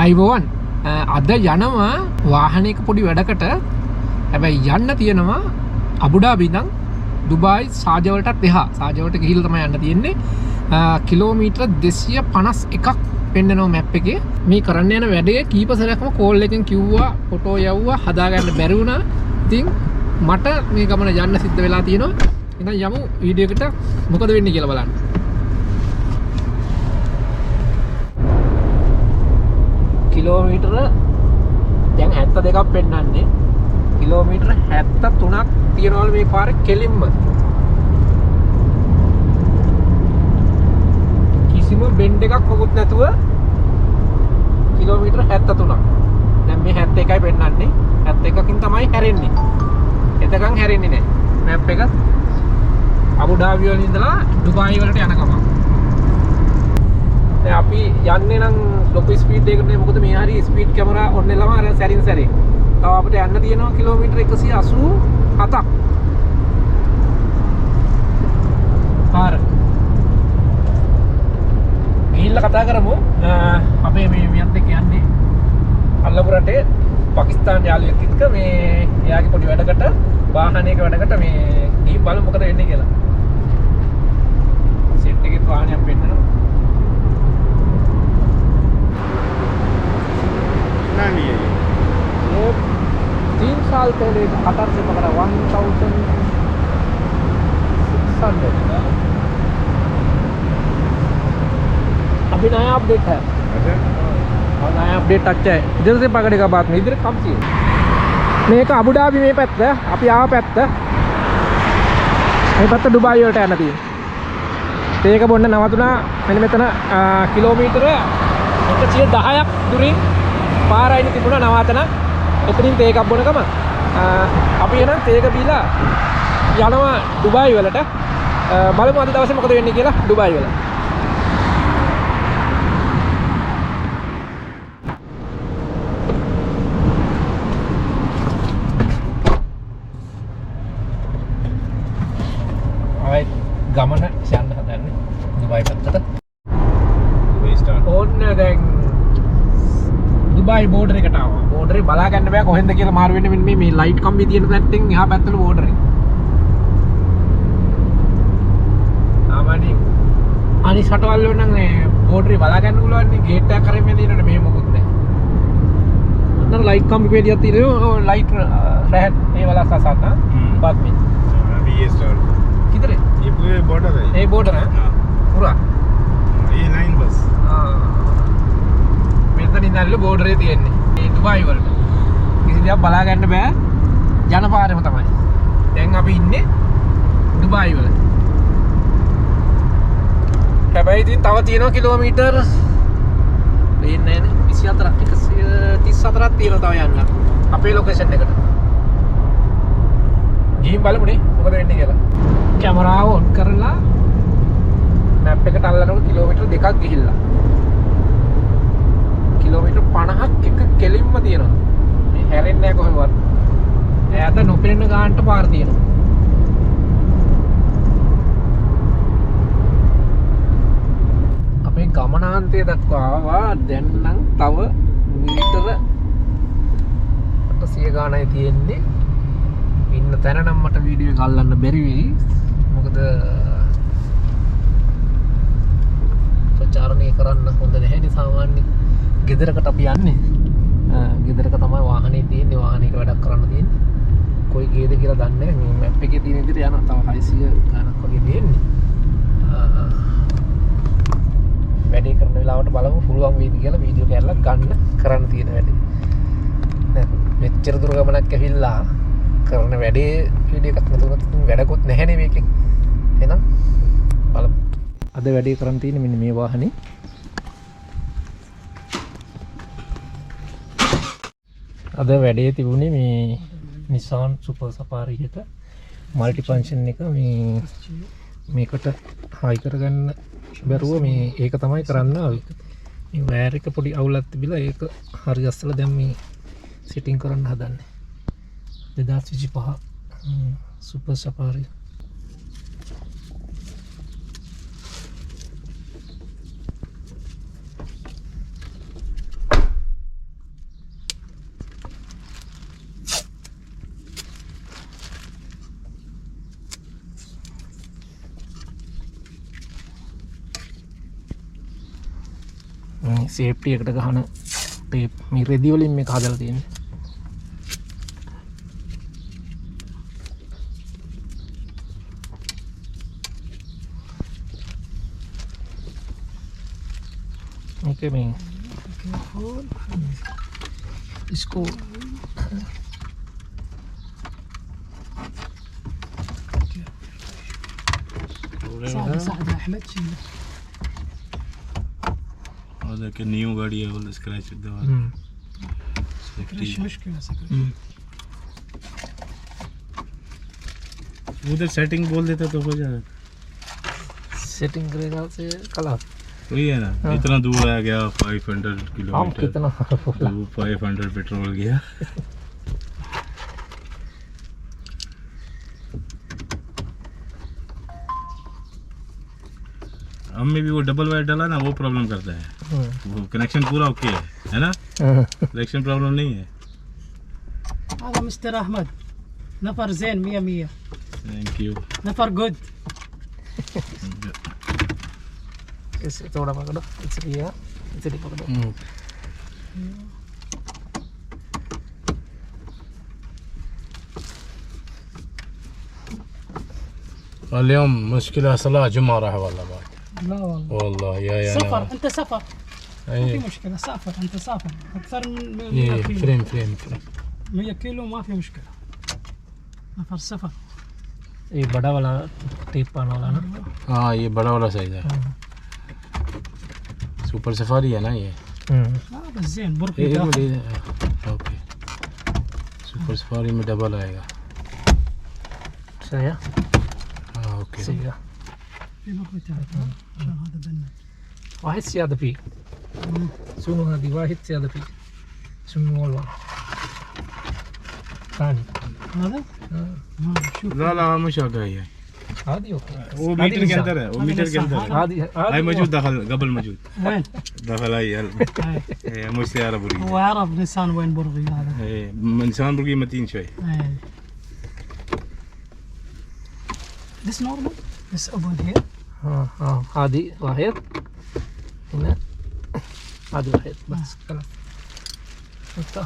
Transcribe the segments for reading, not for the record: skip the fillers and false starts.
ආයිබෝවන් අද යනවා වාහනයක පොඩි වැඩකට. හැබැයි යන්න තියෙනවා අබුඩාබි ඉඳන් දුබායි සාජවලටත් එහා. සාජවලට ගිහිල්ලා තමයි යන්න තියෙන්නේ. කිලෝමීටර් 251ක් පෙන්නනවා මැප් එකේ. මේ කරන්න යන වැඩේ කීප සැරයක්ම කෝල් එකෙන් කිව්වා, ෆොටෝ යවුවා, හදාගන්න බැරි වුණා. ඉතින් මට මේ ගමන යන්න සිද්ධ වෙලා තියෙනවා. එහෙනම් යමු වීඩියෝ එකට මොකද වෙන්නේ කියලා බලන්න. කිලෝමීටර දැන් 72ක් පෙන්නන්නේ. කිලෝමීටර 73ක් තියනවලු මේ පාරේ කෙලින්ම. කිසිම බෙන්ඩ් එකක් මොකුත් නැතුව කිලෝමීටර 73ක්. දැන් මේ 71යි පෙන්නන්නේ. 71කින් තමයි හැරෙන්නේ. එතකන් හැරෙන්නේ නැහැ. මැප් එක අබුඩාබි වල ඉඳලා දුබායි වලට යන ගමන්. දැන් අපි යන්නේ නම් ලොකු ස්පීඩ් එකකට නේ. මොකද මේ හරිය ස්පීඩ් කැමරා ඔන් වෙලාම අර සැරින් සැරේ. තව අපිට යන්න තියෙනවා කිලෝමීටර 187ක්. පාර. ගිහිල්ලා කතා කරමු. අපේ මේ මියත් එක්ක යන්නේ අල්ලපු රටේ පාකිස්තාන් යාළුවෙක් එක්ක මේ එයාගේ පොඩි වැඩකට වාහනයක වැඩකට මේ ගිහින් බලමු මොකද වෙන්නේ කියලා. සෙට් එකේ වාහනයක් පෙන්නනවා. नहीं है ये 3 साल पहले कतर से पकड़ा 1600 अभी नया अपडेट है और नया अपडेट अच्छा है. इधर से पकड़ेगा बाद में. इधर कम चाहिए. මේක අබුඩාබි මේ පැත්ත. අපි ආව පැත්ත. මේ පැත්ත දුබායි වලට යන්න තියෙන්නේ. ඒක බොන්න නවතුණා මෙන්න මෙතන කිලෝමීටර 110ක් දුරින් පාරයින් තිබුණා නවාතන. එතනින් තේ එකක් බොන ගම අපි එන තේක බීලා යනවා දුබායි වලට. බලමු අද දවසේ මොකද වෙන්නේ කියලා දුබායි වල. ආයි ගමන යන්න හදන්නේ දුබායි පැත්තට. दुबई स्टार्ट ඕන්න දැන් දුබායි බෝඩර් එකට ආවා. බෝඩරේ බලා ගන්න බෑ කොහෙන්ද කියලා මාරු වෙන්නේ. මෙන්න මේ ලයිට් කම්බි තියෙන පැත්තෙන් එහා පැත්තට බෝඩරේ. ආවනේ අනිත් රටවල් වල නම් මේ බෝඩරේ බලා ගන්න පුළුවන් නේ. ගේට් එකක් කරේ මේ දිනට මේ මොකුත් නැහැ. අන්න ලයිට් කම්බි පෙඩියක් තියෙනවා. ලයිට් රැහත් ඒ වල සසත් बात में अभी ये स्टार्ट किधर है ये पूरे बॉर्डर है ये बॉर्डर है हाँ पूरा ये लाइन बस මෙතන ඉඳන්ලු බෝඩරේ තියෙන්නේ මේ දුබායි වලට. කිසි දෙයක් බලා ගන්න බෑ. යන පාරෙම තමයි. දැන් අපි ඉන්නේ දුබායි වල. හැබැයි ඉතින් තව තියෙනවා කිලෝමීටර් වෙන්නේ නැහැ 24ක් 134ක් තියෙනවා තව යන්න. අපේ ලොකේෂන් එකට. ගිහින් බලමුනේ මොකද වෙන්නේ කියලා. කැමරාව ඔන් කරලා මැප් එකට අල්ලනකොට කිලෝමීටර් 2ක් ගිහිල්ලා. කිලෝමීටර් 50ක් එක කෙලින්ම තියෙනවා. මේ හැරෙන්නේ නැහැ කොහෙවත්. ඈත නොපෙනෙන ගානට පාර තියෙනවා. අපේ ගමනාන්තය දක්වා ආවා. දැන් නම් තව මීටර 800 ගානයි තියෙන්නේ. ඉන්න තැන නම් මට වීඩියෝ එක අල්ලන්න බැරි වෙයි. මොකද ප්‍රචාරණය කරන්න හොඳ නැහැ නේ සාමාන්‍යයෙන්. ගෙදරකට අපි යන්නේ. ගෙදරක තමයි වාහනේ තියෙන්නේ. වාහනයක වැඩක් කරන්න තියෙන්නේ. කොයි ගේද කියලා දන්නේ නැහැ. මේ මැප් එකේ තියෙන විදිහට යනවා. තව 600 ගණක් වගේ තියෙන්නේ. වැඩේ කරන වෙලාවට බලමු පුළුවන් වේද කියලා වීඩියෝ කැරලක් ගන්න කරන්න තියෙන වැඩේ. දැන් මෙච්චර දුර ගමනක් ඇවිල්ලා කරන වැඩේ වීඩියෝ එකක් නතුනත් වැඩකුත් නැහැ නේ මේකෙන්. එහෙනම් බලමු. අද වැඩේ කරන්න තියෙන්නේ මෙන්න මේ වාහනේ. අද වැඩේ තිබුණේ මේ Nissan Super Safari එක මල්ටි ෆන්ක්ෂන් එක මේකට හයි කරගන්න බැරුව මේ ඒක තමයි කරන්න ආවේ. මේ වයර් එක පොඩි අවුලක් තිබිලා ඒක හරි අස්සලා දැන් මේ සෙටින් කරන්න හදන්නේ. 2025 Super Safari සේෆ්ටි එකට ගහන ටේප් මේ රෙදි වලින් මේක හදලා තියෙන්නේ. Okay, man. इसको صعب احمد شيل هذا كنيو गाड़ी है वला स्क्रैच दवा مش مشكله سكر उधर सेटिंग बोल देता तो हो जाएगा सेटिंग करेगा से कलर वही है ना इतना दूर आ गया 500 हम किलोमीटर कितना 500 पेट्रोल गया हम में भी वो डबल वायर डाला ना वो प्रॉब्लम करता है वो कनेक्शन पूरा ओके है ना कनेक्शन प्रॉब्लम नहीं है هذا مستر احمد نفر زين 100 थैंक यू نفر جود इसे थोड़ा पकड़ो इसे लिया इसे भी पकड़ो اليوم مشكلة صلاة جمعة راح والله بعد لا والله والله يا سفر انت سفر ما في اي مشكله سافر انت سافر اكثر من 100 ये كيلو فريم 100 كيلو ما في مشكله نفر سفر ये बड़ा वाला टेप आने वाला ना हाँ ये बड़ा वाला साइज है सुपर सफारी है ना ये هذا زين برقي एक داخل मिनट ओके सुपर सफारी में डबल आएगा सही है हाँ ओके सही है في برقي تحت عشان هذا بنت واحد زيادة فيه شنو هذه واحد زيادة فيه شنو والله ثاني هذا شوف لا لا مش आ गया ये هذه اوكي वो मीटर के अंदर है वो هذا मीटर के لسه. अंदर है هذه هاي موجود داخل قبل موجود وين؟ داخل هاي هاي. مش سيارة هو برقية يعرف نيسان وين برغي هذا انسان برقية متين شوي ايه This normal? This open here? हाँ हाँ هذه واحد هنا هذه واحد बस خلاص होता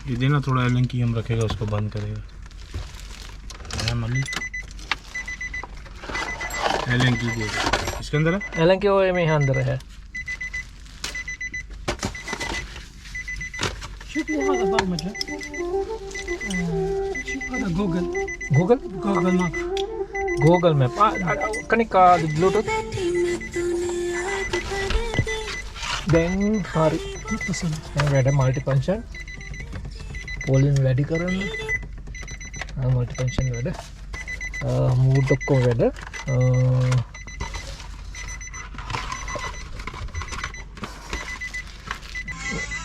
ये देना थोड़ा एलन की हम रखेगा उसको बंद करेगा है मम्मी एलन की दे इसके अंदर है एलन के वो में अंदर है شوف لي هذا برمجة شوف هذا جوجل गूगल جوجل ماب गूगल मैप कनेक्ट का ब्लूटूथ දැන් හරි متصل දැන් වැඩ මල්ටි ෆන්ක්ෂන් වොලියම් වැඩි කරන්න මල්ටි ෆන්ක්ෂන් වැඩ මූඩ් ඔක්කොම වැඩ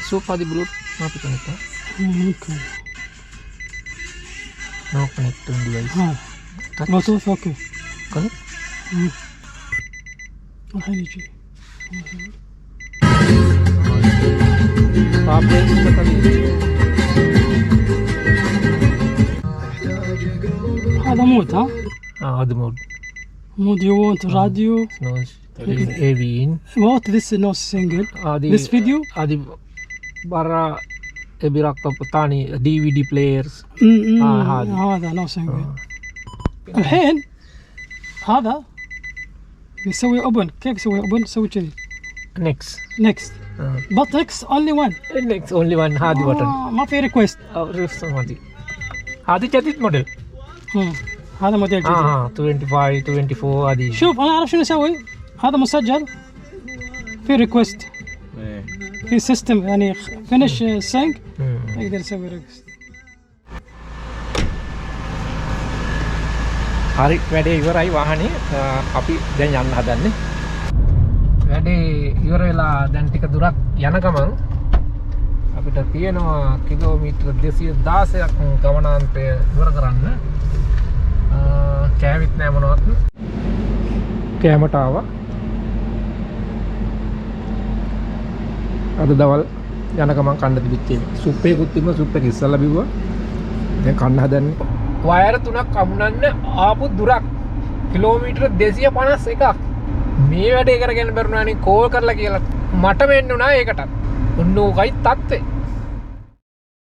සූපාදි බ්ලූට් මාපි connect ممكن no connect to device ها بلوتوث اوكي connect الحين يجي CarPlay هذا مود ها هذا مود مود يو وونت راديو no AV in وات ذس نو سينجل आदि ذس فيديو आदि बारा एबिराक तो पता नहीं DVD players هذا. هذا نو سينجل الحين هذا يسوي اوبن كيف يسوي اوبن يسوي كذي next نكست بط نكست اونلي وان next only one هذه button ما في ريكويست هذه جديد موديل هذا موديل جديد 25 24 هذه شوف انا اعرف شنو اسوي هذا مسجل في ريكويست في سيستم يعني فينش سينك يقدر يسوي ريكويست හරි වැඩේ ඉවරයි වාහනේ අපි දැන් යන්න හදන්නේ වැඩේ ඉවර වෙලා දැන් ටික දුරක් යන ගමන් අපිට තියෙනවා කිලෝමීටර් 216ක් ගමනාන්තය ඉවර කරන්න කෑවිත් නෑ මොනවත් කෑමට ආවා අද දවල් යන ගමන් කන්න තිබිච්ච සුප් එකකුත් තිබුණා සුප් එක ඉස්සල්ලා බිව්වා දැන් කන්න හදන්නේ වයර් තුනක් අමුණන්න ආපු දුරක් කිලෝමීටර් 251ක් මේ වැඩේ කරගෙන බැරුණානේ කෝල් කරලා කියලා මට වෙන්න උනා ඒකටත් ඔන්න ඕකයි තත්ත්වේ